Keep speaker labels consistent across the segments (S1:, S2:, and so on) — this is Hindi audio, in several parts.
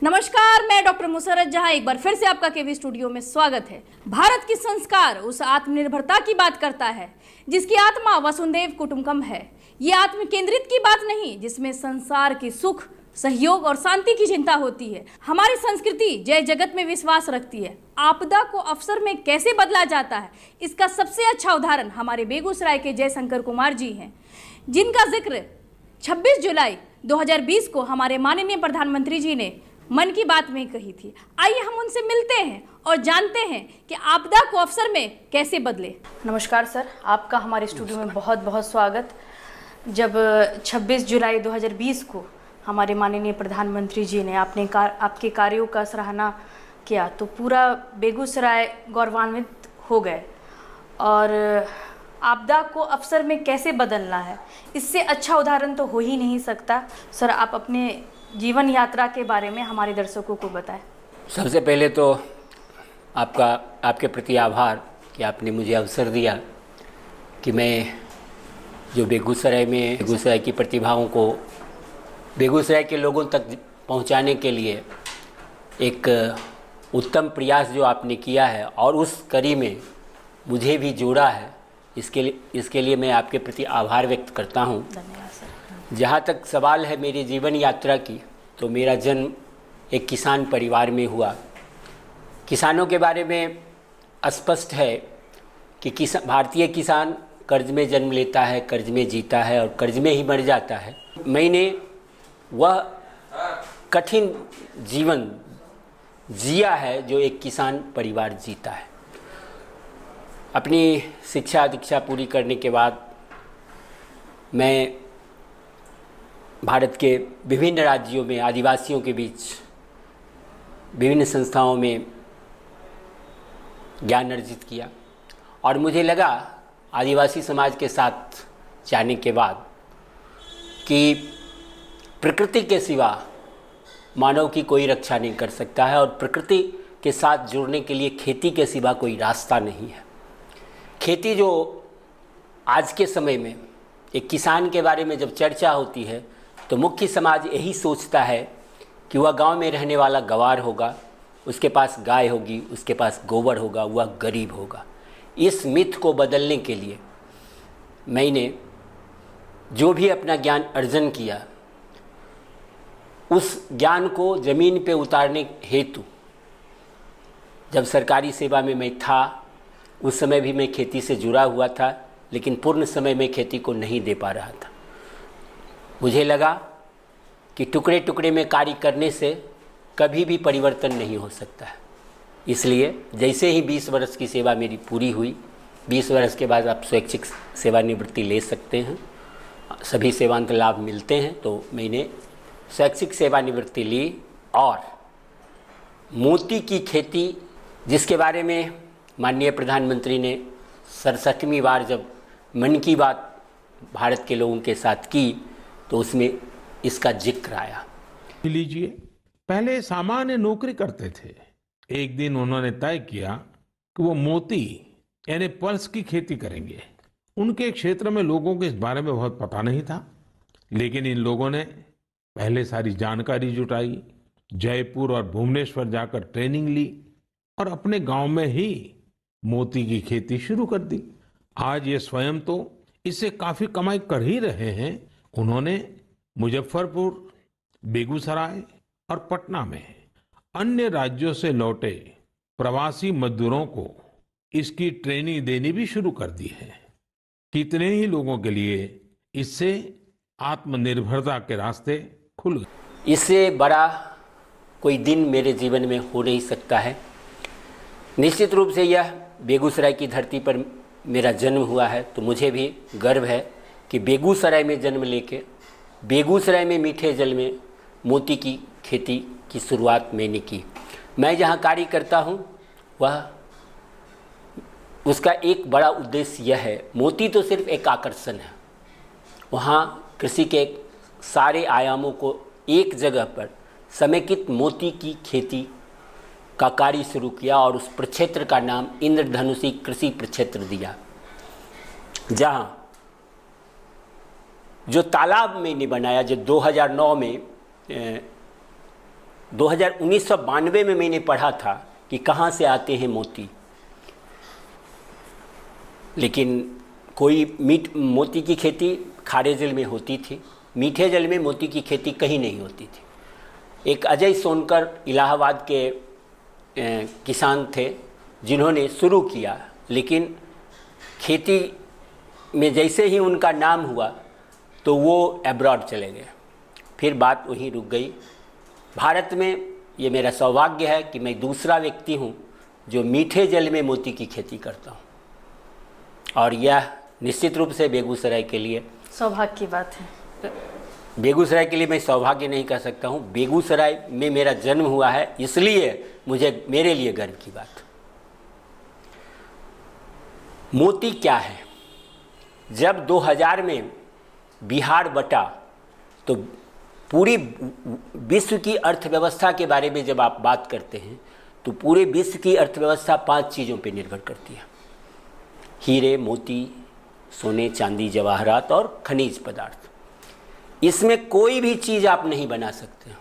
S1: नमस्कार, मैं डॉक्टर मुसरत जहां एक बार फिर से आपका केवी स्टूडियो में स्वागत है। भारत की संस्कार उस आत्मनिर्भरता की बात करता है जिसकी आत्मा वसुंधैव कुटुंबकम है। ये आत्म केंद्रित की बात नहीं जिसमें संसार की सुख, सहयोग और शांति की चिंता होती है। हमारी संस्कृति जय जगत में विश्वास रखती है। आपदा को अवसर में कैसे बदला जाता है, इसका सबसे अच्छा उदाहरण हमारे बेगूसराय के जयशंकर कुमार जी हैं, जिनका जिक्र 26 जुलाई 2020 को हमारे माननीय प्रधानमंत्री जी ने मन की बात में कही थी। आइए हम उनसे मिलते हैं और जानते हैं कि आपदा को अवसर में कैसे बदले। नमस्कार सर, आपका हमारे स्टूडियो में बहुत बहुत स्वागत। जब 26 जुलाई 2020 को हमारे माननीय प्रधानमंत्री जी ने आपके कार्यों का सराहना किया तो पूरा बेगूसराय गौरवान्वित हो गए। और आपदा को अवसर में कैसे बदलना है, इससे अच्छा उदाहरण तो हो ही नहीं सकता। सर, आप अपने जीवन यात्रा के बारे में हमारे दर्शकों को बताएं।
S2: सबसे पहले तो आपके प्रति आभार कि आपने मुझे अवसर दिया कि मैं जो बेगूसराय की प्रतिभाओं को बेगूसराय के लोगों तक पहुंचाने के लिए एक उत्तम प्रयास जो आपने किया है और उस कड़ी में मुझे भी जोड़ा है, इसके लिए मैं आपके प्रति आभार व्यक्त करता हूं।
S1: धन्यवाद सर।
S2: जहाँ तक सवाल है मेरी जीवन यात्रा की, तो मेरा जन्म एक किसान परिवार में हुआ। किसानों के बारे में स्पष्ट है कि भारतीय किसान कर्ज में जन्म लेता है, कर्ज में जीता है और कर्ज में ही मर जाता है। मैंने वह कठिन जीवन जिया है जो एक किसान परिवार जीता है। अपनी शिक्षा दीक्षा पूरी करने के बाद मैं भारत के विभिन्न राज्यों में आदिवासियों के बीच विभिन्न संस्थाओं में ज्ञान अर्जित किया और मुझे लगा आदिवासी समाज के साथ जाने के बाद कि प्रकृति के सिवा मानव की कोई रक्षा नहीं कर सकता है और प्रकृति के साथ जुड़ने के लिए खेती के सिवा कोई रास्ता नहीं है। खेती जो आज के समय में एक किसान के बारे में जब चर्चा होती है तो मुख्य समाज यही सोचता है कि वह गांव में रहने वाला गंवार होगा, उसके पास गाय होगी, उसके पास गोबर होगा, वह गरीब होगा। इस मिथ को बदलने के लिए मैंने जो भी अपना ज्ञान अर्जन किया उस ज्ञान को ज़मीन पे उतारने हेतु जब सरकारी सेवा में मैं था उस समय भी मैं खेती से जुड़ा हुआ था, लेकिन पूर्ण समय में खेती को नहीं दे पा रहा था। मुझे लगा कि टुकड़े टुकड़े में कार्य करने से कभी भी परिवर्तन नहीं हो सकता है। इसलिए जैसे ही 20 वर्ष की सेवा मेरी पूरी हुई, 20 वर्ष के बाद आप स्वैच्छिक सेवानिवृत्ति ले सकते हैं, सभी सेवांत लाभ मिलते हैं। तो मैंने स्वैच्छिक सेवानिवृत्ति ली और मोती की खेती, जिसके बारे में माननीय प्रधानमंत्री ने 67वीं बार जब मन की बात भारत के लोगों के साथ की तो उसमें इसका जिक्र आया।
S3: लीजिए, पहले सामान्य नौकरी करते थे। एक दिन उन्होंने तय किया कि वो मोती यानी पर्स की खेती करेंगे। उनके क्षेत्र में लोगों को इस बारे में बहुत पता नहीं था, लेकिन इन लोगों ने पहले सारी जानकारी जुटाई, जयपुर और भुवनेश्वर जाकर ट्रेनिंग ली और अपने गांव में ही मोती की खेती शुरू कर दी। आज ये स्वयं तो इससे काफी कमाई कर ही रहे हैं। उन्होंने मुजफ्फरपुर, बेगूसराय और पटना में अन्य राज्यों से लौटे प्रवासी मजदूरों को इसकी ट्रेनिंग देनी भी शुरू कर दी है। कितने ही लोगों के लिए इससे आत्मनिर्भरता के रास्ते खुल गए।
S2: इससे बड़ा कोई दिन मेरे जीवन में हो नहीं सकता है। निश्चित रूप से यह बेगूसराय की धरती पर मेरा जन्म हुआ है, तो मुझे भी गर्व है कि बेगूसराय में जन्म लेके बेगूसराय में मीठे जल में मोती की खेती की शुरुआत मैंने की। मैं जहाँ कार्य करता हूँ उसका एक बड़ा उद्देश्य यह है, मोती तो सिर्फ एक आकर्षण है, वहाँ कृषि के सारे आयामों को एक जगह पर समेकित मोती की खेती का कार्य शुरू किया और उस प्रक्षेत्र का नाम इंद्रधनुषी कृषि प्रक्षेत्र दिया, जहाँ जो तालाब मैंने बनाया, जो 2009 में 1992 में मैंने पढ़ा था कि कहाँ से आते हैं मोती, लेकिन कोई मोती की खेती खारे जल में होती थी, मीठे जल में मोती की खेती कहीं नहीं होती थी। एक अजय सोनकर इलाहाबाद के किसान थे जिन्होंने शुरू किया, लेकिन खेती में जैसे ही उनका नाम हुआ तो वो अब्रॉड चले गए, फिर बात वहीं रुक गई। भारत में ये मेरा सौभाग्य है कि मैं दूसरा व्यक्ति हूँ जो मीठे जल में मोती की खेती करता हूँ, और यह निश्चित रूप से बेगूसराय के लिए
S1: सौभाग्य की बात है।
S2: बेगूसराय के लिए मैं सौभाग्य नहीं कह सकता हूँ, बेगूसराय में मेरा जन्म हुआ है, इसलिए मेरे लिए गर्व की बात। मोती क्या है? जब 2000 में बिहार बटा तो पूरी विश्व की अर्थव्यवस्था के बारे में जब आप बात करते हैं तो पूरे विश्व की अर्थव्यवस्था 5 चीज़ों पर निर्भर करती है: हीरे, मोती, सोने, चांदी, जवाहरात और खनिज पदार्थ। इसमें कोई भी चीज़ आप नहीं बना सकते।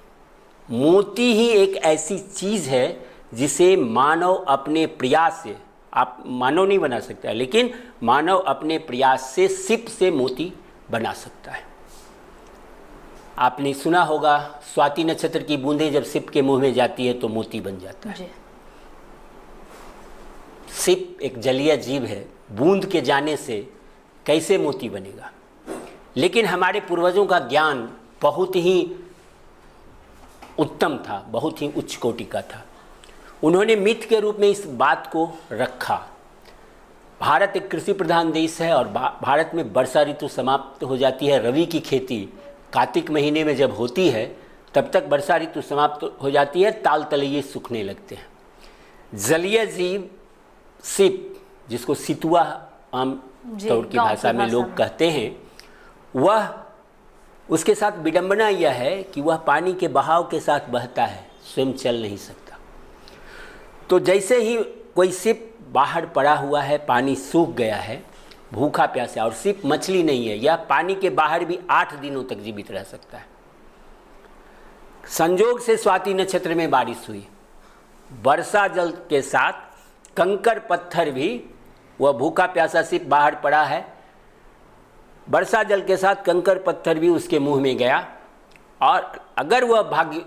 S2: मोती ही एक ऐसी चीज़ है जिसे मानव अपने प्रयास से, आप मानव नहीं बना सकता, लेकिन मानव अपने प्रयास से सिप से मोती बना सकता है। आपने सुना होगा स्वाति नक्षत्र की बूंदें जब सिप के मुंह में जाती है तो मोती बन जाता है। सिप एक जलीय जीव है, बूंद के जाने से कैसे मोती बनेगा? लेकिन हमारे पूर्वजों का ज्ञान बहुत ही उत्तम था, बहुत ही उच्च कोटि का था। उन्होंने मिथ के रूप में इस बात को रखा। भारत एक कृषि प्रधान देश है और भारत में वर्षा ऋतु समाप्त हो जाती है। रबी की खेती कार्तिक महीने में जब होती है तब तक वर्षा ऋतु समाप्त हो जाती है, ताल तलैये सूखने लगते हैं। जलीय जीव सिप, जिसको सितुआ आम तौर की भाषा में लोग कहते हैं, वह उसके साथ विडंबना यह है कि वह पानी के बहाव के साथ बहता है, स्वयं चल नहीं सकता। तो जैसे ही कोई सिप बाहर पड़ा हुआ है, पानी सूख गया है, भूखा प्यासा, और सिप मछली नहीं है, यह पानी के बाहर भी 8 दिनों तक जीवित रह सकता है। संजोग से स्वाति नक्षत्र में बारिश हुई, वर्षा जल के साथ कंकर पत्थर भी, वह भूखा प्यासा सिप बाहर पड़ा है, वर्षा जल के साथ कंकर पत्थर भी उसके मुंह में गया, और अगर वह भाग्य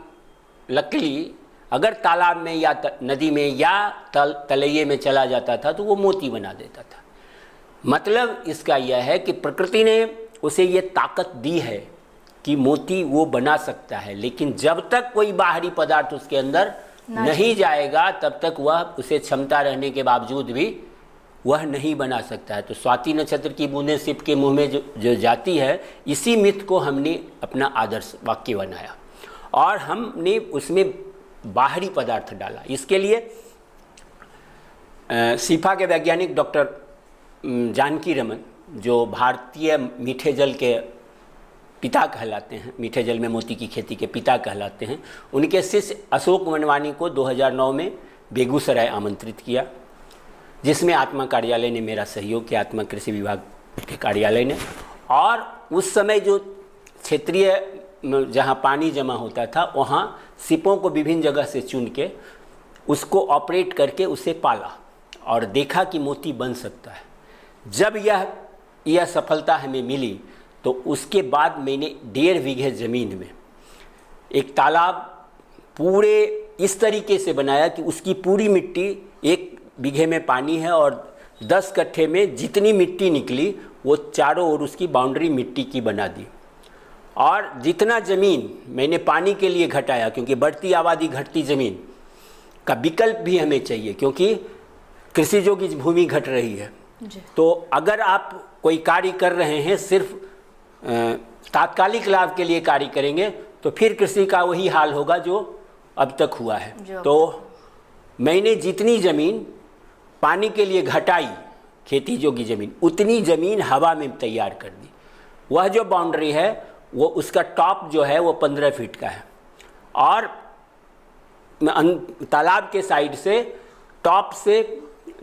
S2: लकली अगर तालाब में या नदी में या तलैये में चला जाता था तो वो मोती बना देता था। मतलब इसका यह है कि प्रकृति ने उसे ये ताकत दी है कि मोती वो बना सकता है, लेकिन जब तक कोई बाहरी पदार्थ उसके अंदर नहीं जाएगा तब तक वह, उसे क्षमता रहने के बावजूद भी वह नहीं बना सकता है। तो स्वाति नक्षत्र की बूंदें सिप के मुंह में जो जाती है, इसी मिथ को हमने अपना आदर्श वाक्य बनाया और हमने उसमें बाहरी पदार्थ डाला। इसके लिए सीफा के वैज्ञानिक डॉक्टर जानकी रमन, जो भारतीय मीठे जल के पिता कहलाते हैं, मीठे जल में मोती की खेती के पिता कहलाते हैं, उनके शिष्य अशोक मनवानी को 2009 में बेगूसराय आमंत्रित किया, जिसमें आत्मा कार्यालय ने मेरा सहयोग किया, आत्मा कृषि विभाग के कार्यालय ने। और उस समय जो क्षेत्रीय जहाँ पानी जमा होता था वहाँ सिपों को विभिन्न जगह से चुन के उसको ऑपरेट करके उसे पाला और देखा कि मोती बन सकता है। जब यह सफलता हमें मिली तो उसके बाद मैंने 1.5 बीघे ज़मीन में एक तालाब पूरे इस तरीके से बनाया कि उसकी पूरी मिट्टी 1 बीघे में पानी है और 10 कट्ठे में जितनी मिट्टी निकली वो चारों ओर उसकी बाउंड्री मिट्टी की बना दी। और जितना ज़मीन मैंने पानी के लिए घटाया, क्योंकि बढ़ती आबादी घटती ज़मीन का विकल्प भी हमें चाहिए, क्योंकि कृषि योग्य भूमि घट रही है। तो अगर आप कोई कार्य कर रहे हैं सिर्फ तात्कालिक लाभ के लिए कार्य करेंगे तो फिर कृषि का वही हाल होगा जो अब तक हुआ है। तो मैंने जितनी ज़मीन पानी के लिए घटाई, खेती योग्य ज़मीन, उतनी ज़मीन हवा में तैयार कर दी। वह जो बाउंड्री है वो उसका टॉप जो है वो 15 फीट का है और तालाब के साइड से टॉप से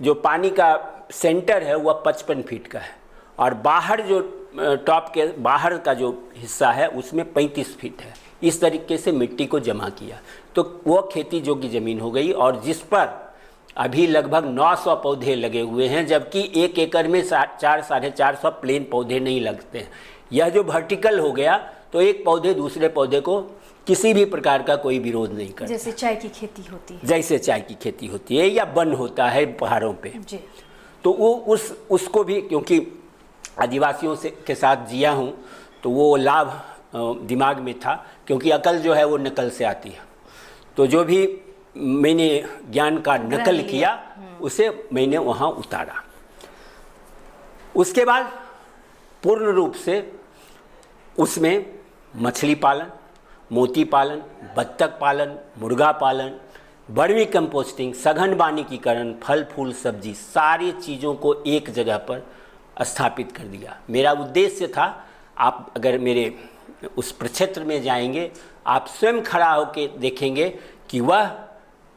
S2: जो पानी का सेंटर है वह 55 फीट का है और बाहर जो टॉप के बाहर का जो हिस्सा है उसमें 35 फीट है। इस तरीके से मिट्टी को जमा किया तो वो खेती योग्य ज़मीन हो गई, और जिस पर अभी लगभग 900 पौधे लगे हुए हैं, जबकि 1 एकड़ में 400-450 प्लेन पौधे नहीं लगते हैं। यह जो वर्टिकल हो गया तो एक पौधे दूसरे पौधे को किसी भी प्रकार का कोई विरोध नहीं करता।
S1: जैसे चाय की खेती होती है,
S2: जैसे चाय की खेती होती है या वन होता है पहाड़ों पे
S1: जी।
S2: तो वो उसको भी, क्योंकि आदिवासियों से के साथ जिया हूँ तो वो लाभ दिमाग में था, क्योंकि अकल जो है वो नकल से आती है। तो जो भी मैंने ज्ञान का नकल किया उसे मैंने वहाँ उतारा। उसके बाद पूर्ण रूप से उसमें मछली पालन, मोती पालन, बत्तख पालन, मुर्गा पालन, वर्मी कंपोस्टिंग, सघन वानिकीकरण, फल फूल सब्जी, सारी चीज़ों को एक जगह पर स्थापित कर दिया। मेरा उद्देश्य था, आप अगर मेरे उस प्रक्षेत्र में जाएंगे आप स्वयं खड़ा होकर देखेंगे कि वह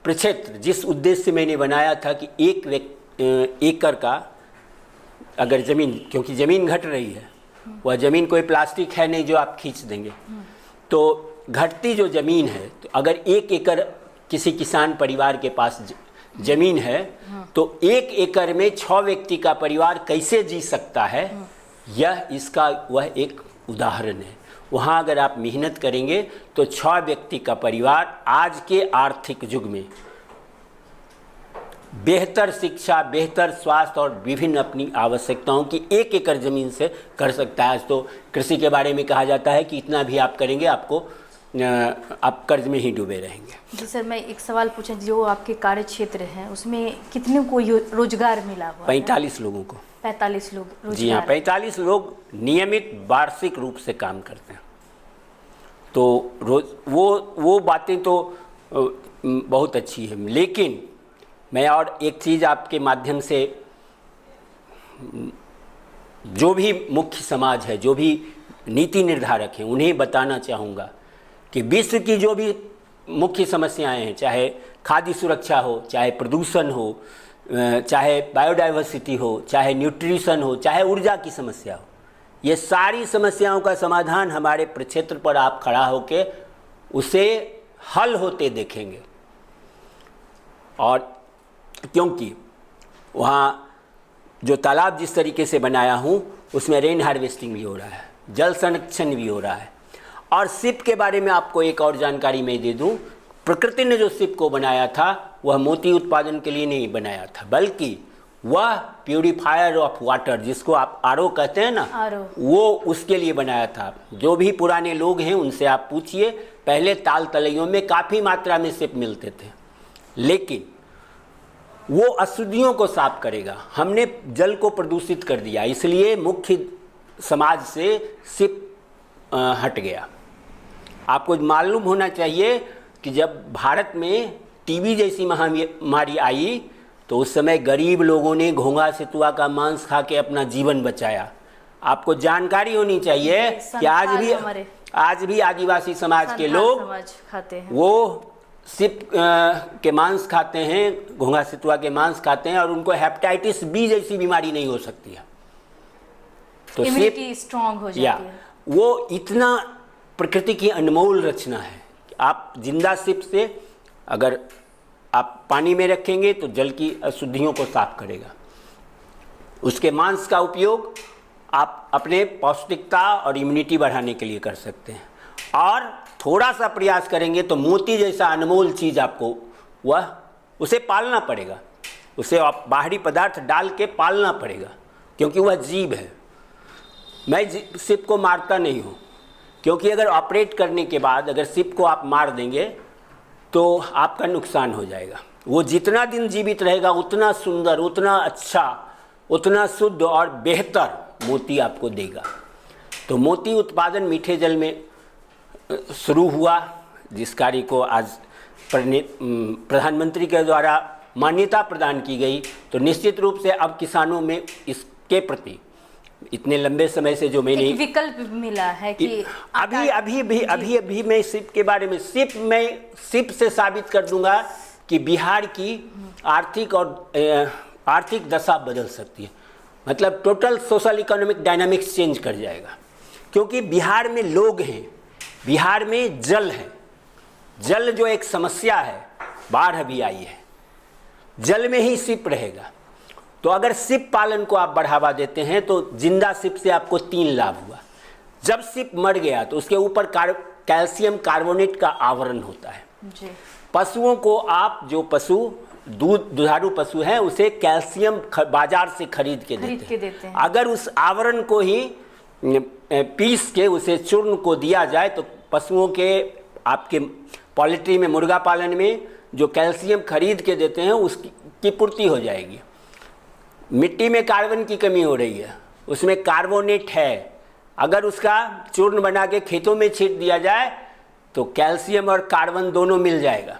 S2: प्रक्षेत्र जिस उद्देश्य से मैंने बनाया था कि 1 एकड़ का अगर ज़मीन, क्योंकि ज़मीन घट रही है, वह ज़मीन कोई प्लास्टिक है नहीं जो आप खींच देंगे, तो घटती जो ज़मीन है, तो अगर 1 एकड़ किसी किसान परिवार के पास ज़मीन है तो 1 एकड़ में 6 व्यक्ति का परिवार कैसे जी सकता है, यह इसका वह एक उदाहरण है। वहाँ अगर आप मेहनत करेंगे तो 6 व्यक्ति का परिवार आज के आर्थिक युग में बेहतर शिक्षा, बेहतर स्वास्थ्य और विभिन्न अपनी आवश्यकताओं की 1 एकड़ ज़मीन से कर सकता है। आज तो कृषि के बारे में कहा जाता है कि इतना भी आप करेंगे आपको आप कर्ज में ही डूबे रहेंगे।
S1: जी सर, मैं एक सवाल पूछा, जो आपके कार्य क्षेत्र है उसमें कितने को रोजगार मिला हुआ?
S2: 45 लोगों को।
S1: 45 लोग रोजगार?
S2: जी हाँ, 45 लोग नियमित वार्षिक रूप से काम करते हैं। तो रोज वो बातें तो बहुत अच्छी है, लेकिन मैं और एक चीज़ आपके माध्यम से, जो भी मुख्य समाज है, जो भी नीति निर्धारक हैं, उन्हें बताना चाहूँगा कि विश्व की जो भी मुख्य समस्याएं हैं, चाहे खाद्य सुरक्षा हो, चाहे प्रदूषण हो, चाहे बायोडाइवर्सिटी हो, चाहे न्यूट्रिशन हो, चाहे ऊर्जा की समस्या हो, ये सारी समस्याओं का समाधान हमारे प्रक्षेत्र पर आप खड़ा होके उसे हल होते देखेंगे। और क्योंकि वहाँ जो तालाब जिस तरीके से बनाया हूँ उसमें रेन हार्वेस्टिंग भी हो रहा है, जल संरक्षण भी हो रहा है। और सिप के बारे में आपको एक और जानकारी मैं दे दूँ, प्रकृति ने जो सिप को बनाया था वह मोती उत्पादन के लिए नहीं बनाया था, बल्कि वह प्यूरिफायर ऑफ वाटर, जिसको आप आरओ कहते हैं ना, वो उसके लिए बनाया था। जो भी पुराने लोग हैं उनसे आप पूछिए, पहले ताल तलैयों में काफ़ी मात्रा में सिप मिलते थे, लेकिन वो अशुद्धियों को साफ करेगा। हमने जल को प्रदूषित कर दिया, इसलिए मुख्य समाज से सिप हट गया। आपको मालूम होना चाहिए कि जब भारत में टीबी जैसी महामारी आई तो उस समय गरीब लोगों ने घोंघा सितुआ का मांस खा के अपना जीवन बचाया। आपको जानकारी होनी चाहिए कि आज भी आदिवासी समाज के लोग
S1: खाते हैं,
S2: वो सिप के मांस खाते हैं, घोंघा सितुआ के मांस खाते हैं, और उनको हेपेटाइटिस बी जैसी बीमारी नहीं हो सकती है।
S1: तो इम्यूनिटी स्ट्रांग हो जाती है।
S2: वो इतना प्रकृति की अनमोल रचना है। आप जिंदा सिप से अगर आप पानी में रखेंगे तो जल की अशुद्धियों को साफ करेगा। उसके मांस का उपयोग आप अपने पौष्टिकता और इम्यूनिटी बढ़ाने के लिए कर सकते हैं, और थोड़ा सा प्रयास करेंगे तो मोती जैसा अनमोल चीज़ आपको वह उसे पालना पड़ेगा, उसे आप बाहरी पदार्थ डाल के पालना पड़ेगा, क्योंकि वह जीव है। मैं सिप को मारता नहीं हूँ, क्योंकि अगर ऑपरेट करने के बाद अगर सिप को आप मार देंगे तो आपका नुकसान हो जाएगा। वो जितना दिन जीवित रहेगा उतना सुंदर, उतना अच्छा, उतना शुद्ध और बेहतर मोती आपको देगा। तो मोती उत्पादन मीठे जल में शुरू हुआ, जिस कार्य को आज प्रधानमंत्री के द्वारा मान्यता प्रदान की गई। तो निश्चित रूप से अब किसानों में इसके प्रति इतने लंबे समय से जो मैंने
S1: विकल्प मिला है कि
S2: अभी मैं सिप के बारे में सिप से साबित कर दूंगा कि बिहार की आर्थिक दशा बदल सकती है। मतलब total social economic dynamics change कर जाएगा। क्योंकि बिहार में लोग हैं, बिहार में जल है, जल जो एक समस्या है, बाढ़ अभी आई है, जल में ही सिप रहेगा। तो अगर सिप पालन को आप बढ़ावा देते हैं तो जिंदा सिप से आपको 3 लाभ हुआ। जब सिप मर गया तो उसके ऊपर कैल्शियम कार्बोनेट का आवरण होता है
S1: जी।
S2: पशुओं को आप, जो पशु दुधारू पशु हैं, उसे कैल्शियम बाजार से खरीद के देते हैं। अगर उस आवरण को ही पीस के उसे चूर्ण को दिया जाए तो पशुओं के, आपके पोल्ट्री में, मुर्गा पालन में जो कैल्शियम खरीद के देते हैं उसकी पूर्ति हो जाएगी। मिट्टी में कार्बन की कमी हो रही है, उसमें कार्बोनेट है, अगर उसका चूर्ण बना के खेतों में छींट दिया जाए तो कैल्शियम और कार्बन दोनों मिल जाएगा,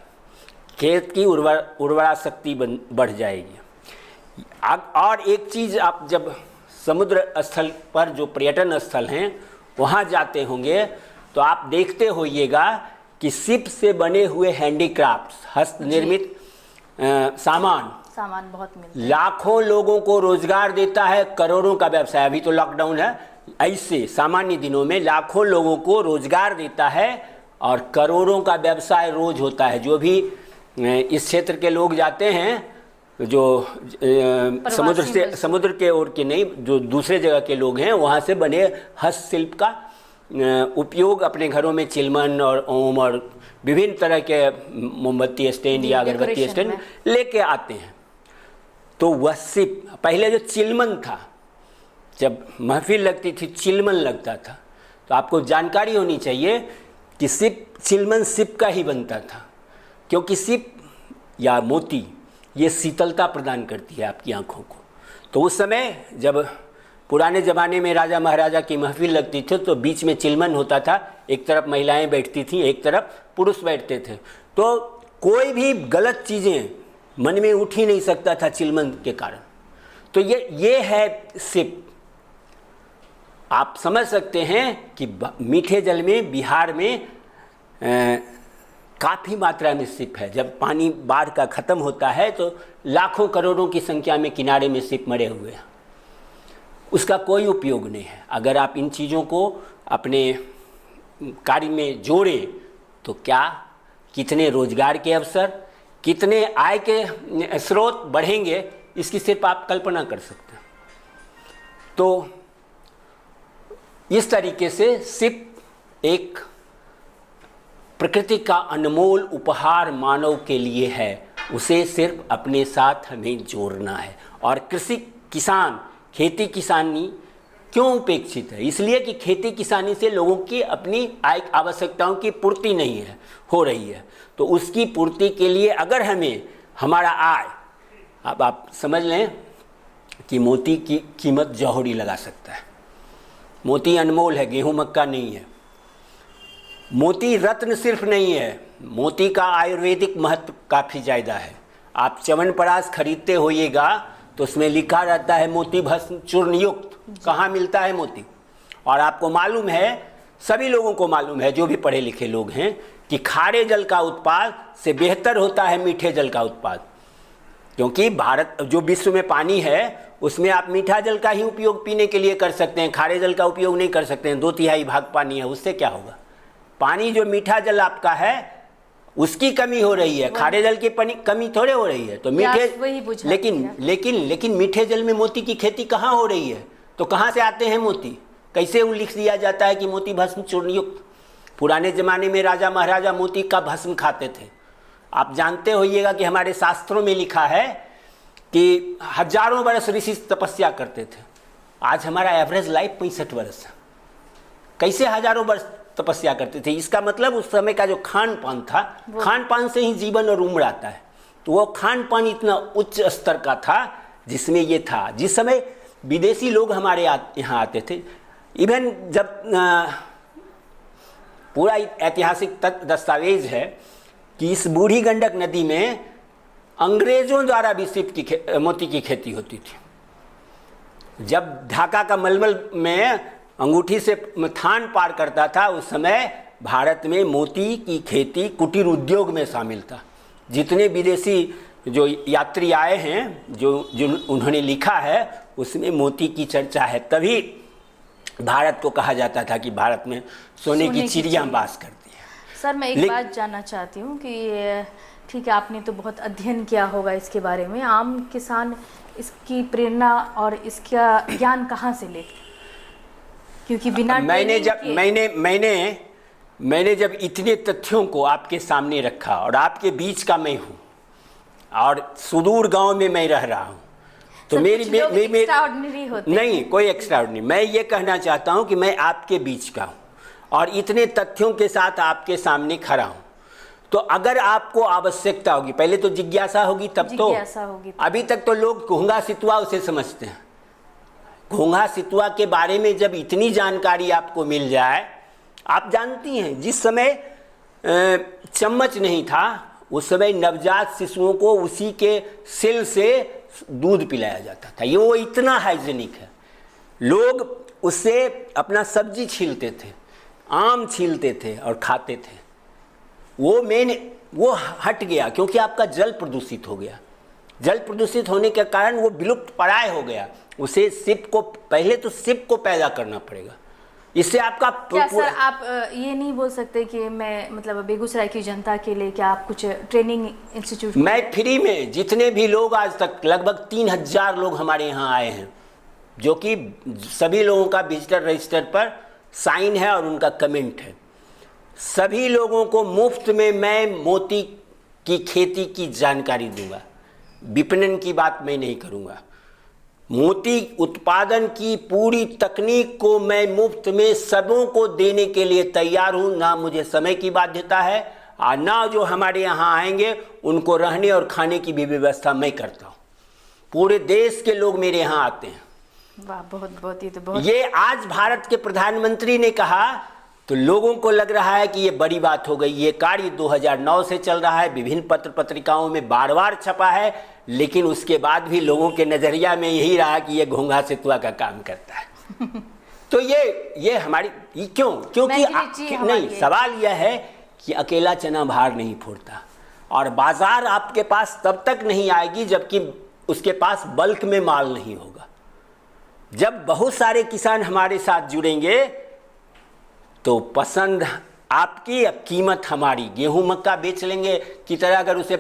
S2: खेत की उर्वरा शक्ति बढ़ जाएगी। और एक चीज़, आप जब समुद्र स्थल पर जो पर्यटन स्थल हैं वहाँ जाते होंगे तो आप देखते होइएगा कि शिप से बने हुए हैंडीक्राफ्ट्स, हस्त निर्मित सामान
S1: बहुत मिलता है,
S2: लाखों लोगों को रोजगार देता है, करोड़ों का व्यवसाय। अभी तो लॉकडाउन है, ऐसे सामान्य दिनों में लाखों लोगों को रोजगार देता है और करोड़ों का व्यवसाय रोज होता है। जो भी इस क्षेत्र के लोग जाते हैं, जो समुद्र के ओर के नहीं, जो दूसरे जगह के लोग हैं, वहाँ से बने हस्तशिल्प का उपयोग अपने घरों में चिलमन और ओम और विभिन्न तरह के मोमबत्ती स्टैंड या अगरबत्ती स्टैंड लेके आते हैं। तो वह सिप, पहले जो चिलमन था, जब महफिल लगती थी चिलमन लगता था, तो आपको जानकारी होनी चाहिए कि सिप, चिलमन सिप का ही बनता था, क्योंकि सिप या मोती ये शीतलता प्रदान करती है आपकी आँखों को। तो उस समय जब पुराने ज़माने में राजा महाराजा की महफिल लगती थी तो बीच में चिलमन होता था, एक तरफ महिलाएं बैठती थीं, एक तरफ पुरुष बैठते थे, तो कोई भी गलत चीज़ें मन में उठ ही नहीं सकता था चिलमन के कारण। तो ये है सिप। आप समझ सकते हैं कि मीठे जल में बिहार में काफ़ी मात्रा में सिप है। जब पानी बाढ़ का ख़त्म होता है तो लाखों करोड़ों की संख्या में किनारे में सिप मरे हुए हैं, उसका कोई उपयोग नहीं है। अगर आप इन चीज़ों को अपने कार्य में जोड़ें तो क्या, कितने रोजगार के अवसर, कितने आय के स्रोत बढ़ेंगे, इसकी सिर्फ आप कल्पना कर सकते हैं। तो इस तरीके से सिप एक प्रकृति का अनमोल उपहार मानव के लिए है, उसे सिर्फ अपने साथ हमें जोड़ना है। और कृषि किसान, खेती किसानी क्यों उपेक्षित है? इसलिए कि खेती किसानी से लोगों की अपनी आय आवश्यकताओं की पूर्ति नहीं हो रही है। तो उसकी पूर्ति के लिए अगर हमें हमारा आय, अब आप समझ लें कि मोती की कीमत जौहरी लगा सकता है। मोती अनमोल है, गेहूं मक्का नहीं है। मोती रत्न सिर्फ नहीं है, मोती का आयुर्वेदिक महत्व काफ़ी ज़्यादा है। आप च्यवनप्राश खरीदते होइएगा तो उसमें लिखा रहता है मोती भस्म चूर्ण युक्त। कहाँ मिलता है मोती? और आपको मालूम है, सभी लोगों को मालूम है जो भी पढ़े लिखे लोग हैं, कि खारे जल का उत्पाद से बेहतर होता है मीठे जल का उत्पाद। क्योंकि भारत, जो विश्व में पानी है उसमें आप मीठा जल का ही उपयोग पीने के लिए कर सकते हैं, खारे जल का उपयोग नहीं कर सकते हैं। 2/3 भाग पानी है, उससे क्या होगा? पानी जो मीठा जल आपका है उसकी कमी हो रही है, खारे जल की कमी थोड़े हो रही है। तो मीठे, लेकिन मीठे जल में मोती की खेती कहाँ हो रही है? तो कहाँ से आते हैं मोती? कैसे उल्लेख दिया जाता है कि मोती भस्म चूर्ण युक्त? पुराने ज़माने में राजा महाराजा मोती का भस्म खाते थे। आप जानते होइएगा कि हमारे शास्त्रों में लिखा है कि हजारों वर्ष ऋषि तपस्या करते थे। आज हमारा एवरेज लाइफ 65 वर्ष है। कैसे हजारों वर्ष तपस्या करते थे? इसका मतलब उस समय का जो खान पान था, खान पान से ही जीवन और उम्र आता है। तो वो खान पान इतना उच्च स्तर का था जिसमें ये था। जिस समय विदेशी लोग हमारे यहाँ आते थे, इवन जब पूरा ऐतिहासिक दस्तावेज है कि इस बूढ़ी गंडक नदी में अंग्रेजों द्वारा भी सिप मोती की खेती होती थी। जब ढाका का मलमल में अंगूठी से थान पार करता था, उस समय भारत में मोती की खेती कुटीर उद्योग में शामिल था। जितने विदेशी जो यात्री आए हैं, जो उन्होंने लिखा है उसमें मोती की चर्चा है। तभी भारत को कहा जाता था कि भारत में सोने की चिड़िया वास करती है।
S1: सर मैं एक बात जानना चाहती हूँ कि ठीक है, आपने तो बहुत अध्ययन किया होगा इसके बारे में, आम किसान इसकी प्रेरणा और इसका ज्ञान कहाँ से लेते? क्योंकि बिना
S2: मैंने जब इतने तथ्यों को आपके सामने रखा, और आपके बीच का मैं हूँ और सुदूर गांव में मैं रह रहा हूँ, तो मेरी
S1: एक्स्ट्राऑर्डिनरी होते
S2: नहीं, कोई एक्स्ट्राऑर्डिनरी, मैं ये कहना चाहता हूँ कि मैं आपके बीच का हूँ और इतने तथ्यों के साथ आपके सामने खड़ा हूँ। तो अगर आपको आवश्यकता होगी, पहले तो जिज्ञासा होगी, तब तो अभी तक तो लोग घोंघा सितुआ उसे समझते हैं। घोंघा सितुआ के बारे में जब इतनी जानकारी आपको मिल जाए, आप जानती हैं जिस समय चम्मच नहीं था उस समय नवजात शिशुओं को उसी के सेल से दूध पिलाया जाता था। ये वो इतना हाइजीनिक है। लोग उससे अपना सब्जी छीलते थे, आम छीलते थे और खाते थे। वो हट गया क्योंकि आपका जल प्रदूषित हो गया। जल प्रदूषित होने के कारण वो विलुप्त प्राय हो गया। उसे सिप को, पहले तो सिप को पैदा करना पड़ेगा, इससे आपका
S1: क्या सर आप ये नहीं बोल सकते कि मैं मतलब बेगूसराय की जनता के लिए क्या आप कुछ ट्रेनिंग इंस्टीट्यूट?
S2: मैं फ्री में, जितने भी लोग आज तक लगभग 3000 लोग हमारे यहाँ आए हैं, जो कि सभी लोगों का विजिटर रजिस्टर पर साइन है और उनका कमेंट है। सभी लोगों को मुफ्त में मैं मोती की खेती की जानकारी दूंगा। विपणन की बात मैं नहीं करूंगा। मोती उत्पादन की पूरी तकनीक को मैं मुफ्त में सबों को देने के लिए तैयार हूं। ना मुझे समय की बाध्यता है और ना जो हमारे यहाँ आएंगे उनको रहने और खाने की भी व्यवस्था मैं करता हूं। पूरे देश के लोग मेरे यहाँ आते हैं।
S1: वाह, बहुत बहुत, ये तो बहुत।
S2: ये आज भारत के प्रधानमंत्री ने कहा तो लोगों को लग रहा है कि ये बड़ी बात हो गई। ये कार्य 2009 से चल रहा है, विभिन्न पत्र पत्रिकाओं में बार बार छपा है, लेकिन उसके बाद भी लोगों के नजरिया में यही रहा कि ये घोंघा सितुआ का काम करता है। तो ये हमारी क्योंकि नहीं, सवाल यह है कि अकेला चना भार नहीं फोड़ता, और बाजार आपके पास तब तक नहीं आएगी जबकि उसके पास बल्क में माल नहीं होगा। जब बहुत सारे किसान हमारे साथ जुड़ेंगे तो पसंद आपकी, कीमत हमारी। गेहूं मक्का बेच लेंगे की तरह अगर उसे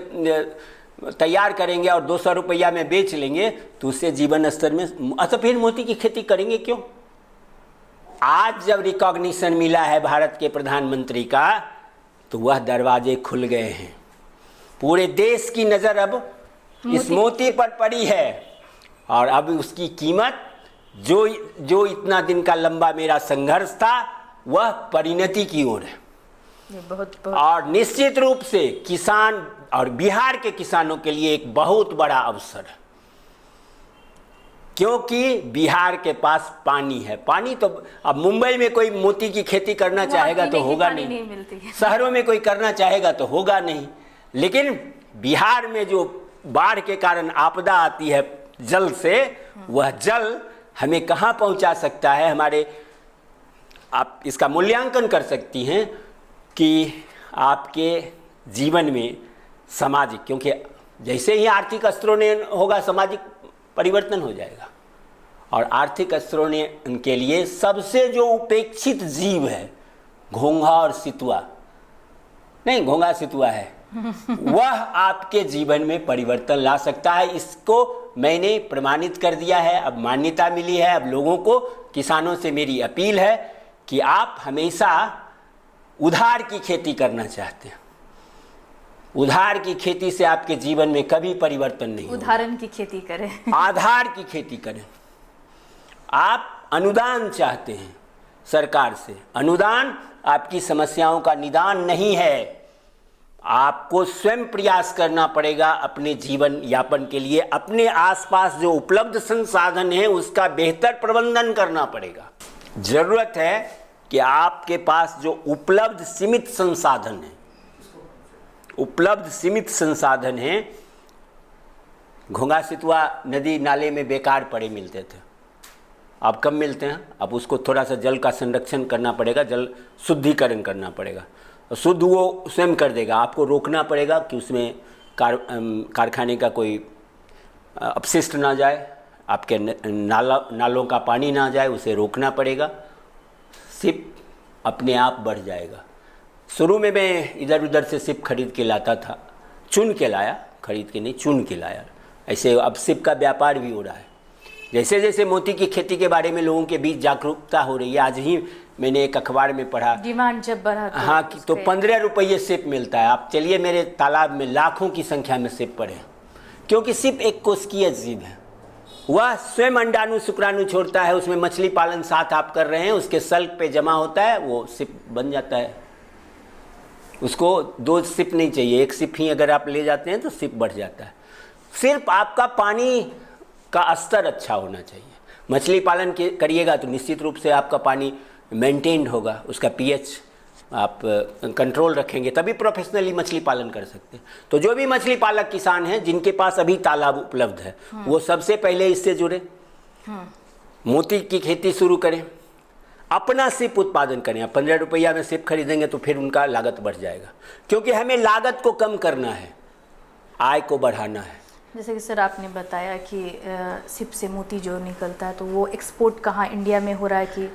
S2: तैयार करेंगे और 200 रुपया में बेच लेंगे तो उससे जीवन स्तर में, अच्छा फिर मोती की खेती करेंगे क्यों? आज जब रिकॉग्निशन मिला है भारत के प्रधानमंत्री का तो वह दरवाजे खुल गए हैं। पूरे देश की नज़र अब इस मोती पर पड़ी है और अब उसकी कीमत, जो इतना दिन का लंबा मेरा संघर्ष था, वह परिणति की ओर है।
S1: बहुत।
S2: और निश्चित रूप से किसान और बिहार के किसानों के लिए एक बहुत बड़ा अवसर है, क्योंकि बिहार के पास पानी है। पानी तो अब मुंबई में कोई मोती की खेती करना चाहेगा तो होगा नहीं, शहरों में कोई करना चाहेगा तो होगा नहीं। लेकिन बिहार में जो बाढ़ के कारण आपदा आती है जल से, वह जल हमें कहाँ पहुँचा सकता है? हमारे, आप इसका मूल्यांकन कर सकती हैं कि आपके जीवन में सामाजिक, क्योंकि जैसे ही आर्थिक स्तरों ने होगा सामाजिक परिवर्तन हो जाएगा। और आर्थिक स्तरों ने उनके लिए सबसे जो उपेक्षित जीव है घोंघा और सितुआ, नहीं घोंघा सितुआ है, वह आपके जीवन में परिवर्तन ला सकता है। इसको मैंने प्रमाणित कर दिया है, अब मान्यता मिली है। अब लोगों को, किसानों से मेरी अपील है कि आप हमेशा उधार की खेती करना चाहते हैं। उधार की खेती से आपके जीवन में कभी परिवर्तन नहीं होगा।
S1: उदाहरण की खेती करें,
S2: आधार की खेती करें। आप अनुदान चाहते हैं सरकार से, अनुदान आपकी समस्याओं का निदान नहीं है। आपको स्वयं प्रयास करना पड़ेगा अपने जीवन यापन के लिए। अपने आसपास जो उपलब्ध संसाधन है उसका बेहतर प्रबंधन करना पड़ेगा। जरूरत है कि आपके पास जो उपलब्ध सीमित संसाधन है, घोंघा सितुआ नदी नाले में बेकार पड़े मिलते थे, अब कम मिलते हैं। अब उसको थोड़ा सा जल का संरक्षण करना पड़ेगा, जल शुद्धिकरण करना पड़ेगा। शुद्ध वो स्वयं कर देगा, आपको रोकना पड़ेगा कि उसमें कारखाने का कोई अपशिष्ट ना जाए, आपके नालों का पानी ना जाए, उसे रोकना पड़ेगा। सिप अपने आप बढ़ जाएगा। शुरू में मैं इधर उधर से सिप खरीद के लाता था, चुन के लाया, खरीद के नहीं, चुन के लाया। ऐसे अब सिप का व्यापार भी हो रहा है। जैसे जैसे मोती की खेती के बारे में लोगों के बीच जागरूकता हो रही है, आज ही मैंने एक अखबार में पढ़ा,
S1: डिमांड जब बढ़ा तो
S2: हाँ, तो 15 रुपये सिप मिलता है। आप चलिए, मेरे तालाब में लाखों की संख्या में सिप पड़े, क्योंकि सिप एक कोशिकीय जीव है। वह स्वयं अंडाणु शुक्राणु छोड़ता है, उसमें मछली पालन साथ आप कर रहे हैं, उसके सल्क पे जमा होता है, वो सिप बन जाता है। उसको 2 सिप नहीं चाहिए, 1 सिप ही अगर आप ले जाते हैं तो सिप बढ़ जाता है। सिर्फ आपका पानी का स्तर अच्छा होना चाहिए। मछली पालन करिएगा तो निश्चित रूप से आपका पानी मेंटेन्ड होगा, उसका पीएच आप कंट्रोल रखेंगे, तभी प्रोफेशनली मछली पालन कर सकते हैं। तो जो भी मछली पालक किसान हैं जिनके पास अभी तालाब उपलब्ध है, वो सबसे पहले इससे जुड़े, मोती की खेती शुरू करें, अपना सिप उत्पादन करें। 15 रुपया में सिप खरीदेंगे तो फिर उनका लागत बढ़ जाएगा, क्योंकि हमें लागत को कम करना है, आय को बढ़ाना है।
S1: जैसे कि सर आपने बताया कि सिप से मोती जो निकलता है तो वो एक्सपोर्ट कहाँ, इंडिया में हो रहा है कि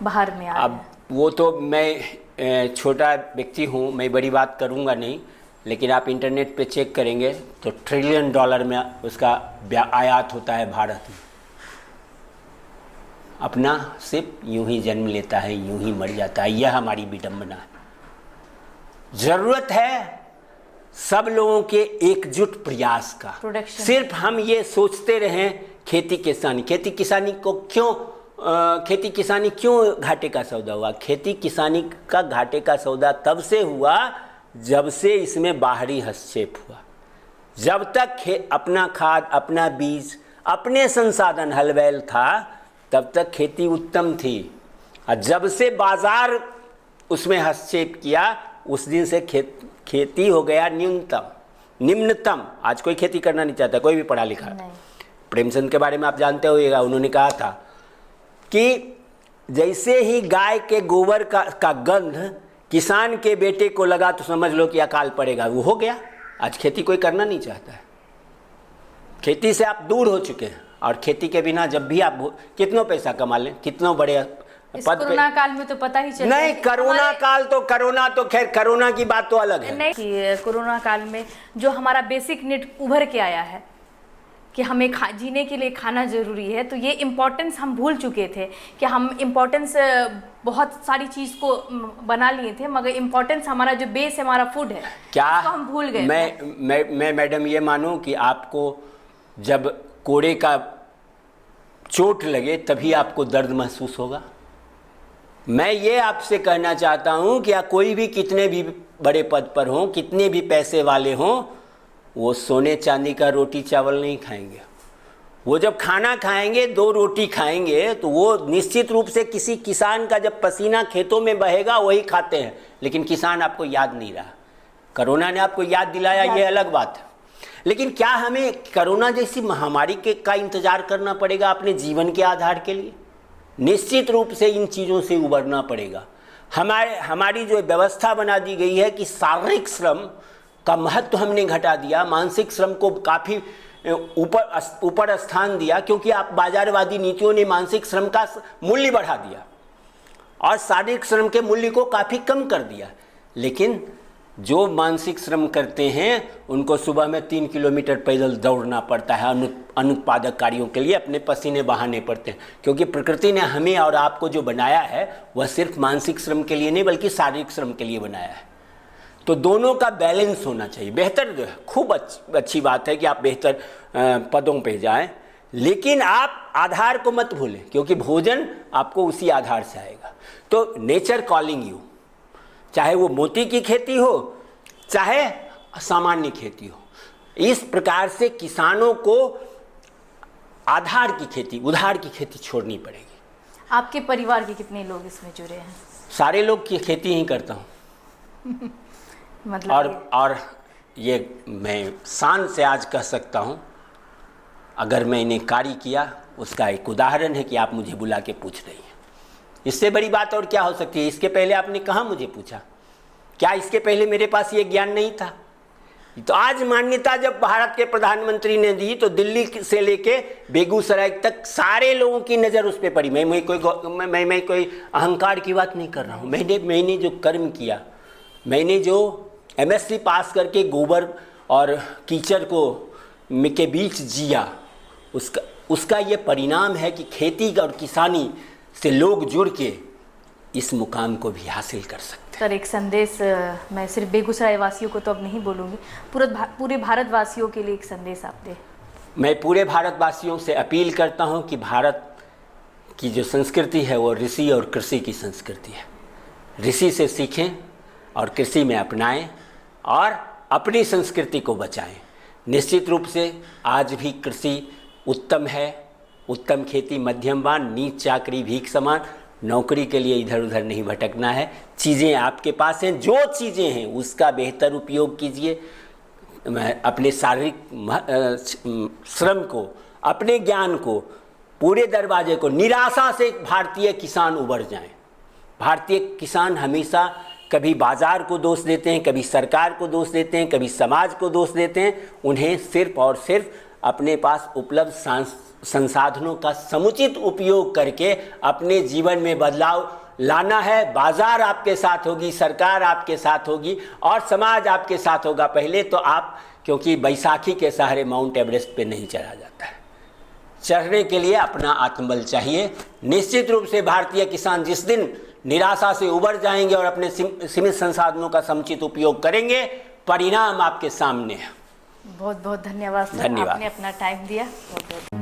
S1: बाहर में आ रहा है?
S2: अब वो तो मैं छोटा व्यक्ति हूँ, मैं बड़ी बात करूँगा नहीं, लेकिन आप इंटरनेट पे चेक करेंगे तो $1 ट्रिलियन में उसका आयात होता है भारत में। अपना सिप यूं ही जन्म लेता है, यूं ही मर जाता है। यह हमारी विडंबना है। जरूरत है सब लोगों के एकजुट प्रयास का। सिर्फ हम ये सोचते रहें खेती किसानी को क्यों, खेती किसानी क्यों घाटे का सौदा हुआ? खेती किसानी का घाटे का सौदा तब से हुआ जब से इसमें बाहरी हस्तक्षेप हुआ। जब तक अपना खाद, अपना बीज, अपने संसाधन हल बैल था, तब तक खेती उत्तम थी। और जब से बाजार उसमें हस्तक्षेप किया, उस दिन से खेती हो गया निम्नतम। आज कोई खेती करना नहीं चाहता, कोई भी पढ़ा लिखा। प्रेमचंद के बारे में आप जानते होइएगा, उन्होंने कहा था कि जैसे ही गाय के गोबर का गंध किसान के बेटे को लगा तो समझ लो कि अकाल पड़ेगा। वो हो गया। आज खेती कोई करना नहीं चाहता है। खेती से आप दूर हो चुके हैं, और खेती के बिना जब भी आप कितना पैसा कमा लें, कितना बड़े पद पे,
S1: कोरोना काल में तो पता ही चला
S2: नहीं, कोरोना तो खैर कोरोना की बात तो अलग है।
S1: नहीं कि कोरोना काल में जो हमारा बेसिक नीड उभर के आया है कि हमें जीने के लिए खाना जरूरी है, तो ये इम्पोर्टेंस हम भूल चुके थे कि हम इम्पोर्टेंस बहुत सारी चीज़ को बना लिए थे, मगर इम्पोर्टेंस हमारा जो बेस है, हमारा फूड है,
S2: क्या
S1: उसको हम भूल गए।
S2: मैं मैडम ये मानूं कि आपको जब कोड़े का चोट लगे तभी आपको दर्द महसूस होगा। मैं ये आपसे कहना चाहता हूं कि कोई भी कितने भी बड़े पद पर हों, कितने भी पैसे वाले हों, वो सोने चांदी का रोटी चावल नहीं खाएंगे। वो जब खाना खाएंगे, 2 रोटी खाएंगे, तो वो निश्चित रूप से किसी किसान का जब पसीना खेतों में बहेगा वही खाते हैं। लेकिन किसान आपको याद नहीं रहा। कोरोना ने आपको याद दिलाया, ये अलग बात है। लेकिन क्या हमें कोरोना जैसी महामारी का इंतजार करना पड़ेगा अपने जीवन के आधार के लिए? निश्चित रूप से इन चीज़ों से उबरना पड़ेगा। हमारी जो व्यवस्था बना दी गई है कि शारीरिक श्रम का महत्व हमने घटा दिया, मानसिक श्रम को काफ़ी ऊपर स्थान दिया, क्योंकि आप बाजारवादी नीतियों ने मानसिक श्रम का मूल्य बढ़ा दिया और शारीरिक श्रम के मूल्य को काफ़ी कम कर दिया। लेकिन जो मानसिक श्रम करते हैं उनको सुबह में 3 किलोमीटर पैदल दौड़ना पड़ता है अनुत्पादक कार्यों के लिए, अपने पसीने बहाने पड़ते हैं, क्योंकि प्रकृति ने हमें और आपको जो बनाया है वह सिर्फ मानसिक श्रम के लिए नहीं बल्कि शारीरिक श्रम के लिए बनाया है। तो दोनों का बैलेंस होना चाहिए। बेहतर, खूब अच्छी बात है कि आप बेहतर पदों पे जाएं, लेकिन आप आधार को मत भूलें, क्योंकि भोजन आपको उसी आधार से आएगा। तो नेचर कॉलिंग यू, चाहे वो मोती की खेती हो चाहे सामान्य खेती हो, इस प्रकार से किसानों को आधार की खेती, उधार की खेती छोड़नी पड़ेगी।
S1: आपके परिवार के कितने लोग इसमें जुड़े हैं?
S2: सारे लोग की खेती ही करता हूँ।
S1: मतलब
S2: और ये मैं शान से आज कह सकता हूँ, अगर मैंने कार्य किया उसका एक उदाहरण है कि आप मुझे बुला के पूछ रही हैं। इससे बड़ी बात और क्या हो सकती है? इसके पहले आपने कहाँ मुझे पूछा? क्या इसके पहले मेरे पास ये ज्ञान नहीं था? तो आज मान्यता जब भारत के प्रधानमंत्री ने दी तो दिल्ली से लेके बेगूसराय तक सारे लोगों की नज़र उस पर पड़ी। मैं कोई अहंकार की बात नहीं कर रहा हूँ। मैंने जो कर्म किया, मैंने जो एमएससी पास करके गोबर और कीचड़ के बीच जिया, उसका ये परिणाम है कि खेती और किसानी से लोग जुड़ के इस मुकाम को भी हासिल कर सकते हैं।
S1: सर, एक संदेश मैं सिर्फ बेगूसराय वासियों को तो अब नहीं बोलूँगी, पूरे भारतवासियों के लिए एक संदेश आप दें।
S2: मैं पूरे भारतवासियों से अपील करता हूं कि भारत की जो संस्कृति है वो ऋषि और कृषि की संस्कृति है। ऋषि से सीखें और कृषि में अपनाएं और अपनी संस्कृति को बचाएं। निश्चित रूप से आज भी कृषि उत्तम है, उत्तम खेती मध्यमवान, नीच चाकरी भीख समान। नौकरी के लिए इधर उधर नहीं भटकना है। चीज़ें आपके पास हैं, जो चीज़ें हैं उसका बेहतर उपयोग कीजिए। अपने शारीरिक श्रम को, अपने ज्ञान को, पूरे दरवाजे को, निराशा से भारतीय किसान उबर जाएं। भारतीय किसान हमेशा कभी बाजार को दोष देते हैं, कभी सरकार को दोष देते हैं, कभी समाज को दोष देते हैं। उन्हें सिर्फ और सिर्फ अपने पास उपलब्ध संसाधनों का समुचित उपयोग करके अपने जीवन में बदलाव लाना है। बाजार आपके साथ होगी, सरकार आपके साथ होगी और समाज आपके साथ होगा। पहले तो आप, क्योंकि बैसाखी के सहारे माउंट एवरेस्ट पे नहीं चढ़ा जाता है, चढ़ने के लिए अपना आत्मबल चाहिए। निश्चित रूप से भारतीय किसान जिस दिन निराशा से उबर जाएंगे और अपने सीमित संसाधनों का समुचित उपयोग करेंगे, परिणाम आपके सामने है।
S1: बहुत बहुत धन्यवाद सर, आपने अपना टाइम दिया। बहुत बहुत